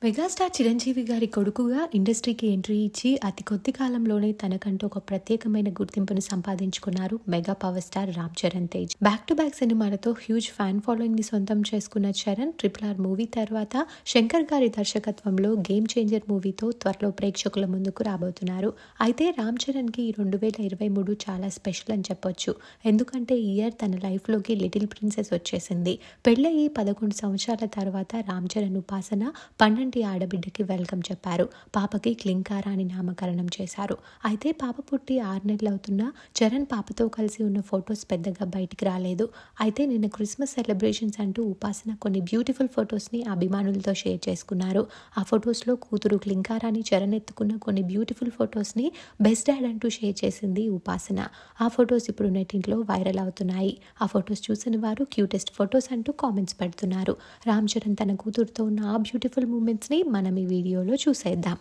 Megastar Chiranjeevi గారి కొడుకుగా ఇండస్ట్రీకి ఎంట్రీ ఇచ్చి అతి కొద్ది కాలంలోనే తనకంటూ ఒక ప్రత్యేకమైన గుర్తింపును సంపాదించుకున్నారు mega power star Ram Charan Tej. Back to back సినిమాలతో హ్యూజ్ ఫ్యాన్ ఫాలోయింగ్ ని సొంతం చేసుకున్న చరణ్ RRR మూవీ తర్వాత శంకర్ గారి దర్శకత్వంలో గేమ్ చేంజర్ మూవీతో త్వరలో ప్రేక్షకుల ముందుకు రాబోతున్నారు. అయితే రామ్ చరణ్ కి 2023 చాలా స్పెషల్ అని చెప్పొచ్చు. ఎందుకంటే ఈ ఇయర్ తన లైఫ్ లోకి లిటిల్ ప్రిన్సెస్ వచ్చేసింది. పెళ్ళయి 11 సంవత్సరాల తర్వాత రామ్ చరణ్ ఉపాసన పన్నంటి ఆడబిడ్డకి వెల్కమ్ చెప్పారు. పాపకి క్లింకారా అని నామకరణం చేశారు. అయితే పాప పుట్టి 6 నెలలు అవుతున్నా చరణ్ పాపతో కలిసి ఉన్న ఫొటోస్ పెద్దగా బయటికి రాలేదు. అయితే నిన్న క్రిస్మస్ సెలబ్రేషన్స్ అంటూ ఉపాసన కొన్ని బ్యూటిఫుల్ ఫొటోస్ ని అభిమానులతో షేర్ చేసుకున్నారు. ఆ ఫొటోస్ లో కూతురు క్లింకారాని చరణ్ ఎత్తుకున్న కొన్ని బ్యూటిఫుల్ ఫొటోస్ ని బెస్ట్ డాడ్ అంటూ షేర్ చేసింది ఉపాసన. ఆ ఫొటోస్ ఇప్పుడు నెట్టింట్లో వైరల్ అవుతున్నాయి. ఆ ఫొటోస్ చూసిన వారు క్యూటెస్ట్ ఫొటోస్ అంటూ కామెంట్స్ పెడుతున్నారు. రామ్ చరణ్ తన కూతురుతో ఉన్న ఆ బ్యూటిఫుల్ మూమెంట్స్ ని మనం ఈ వీడియోలో చూసేద్దాం.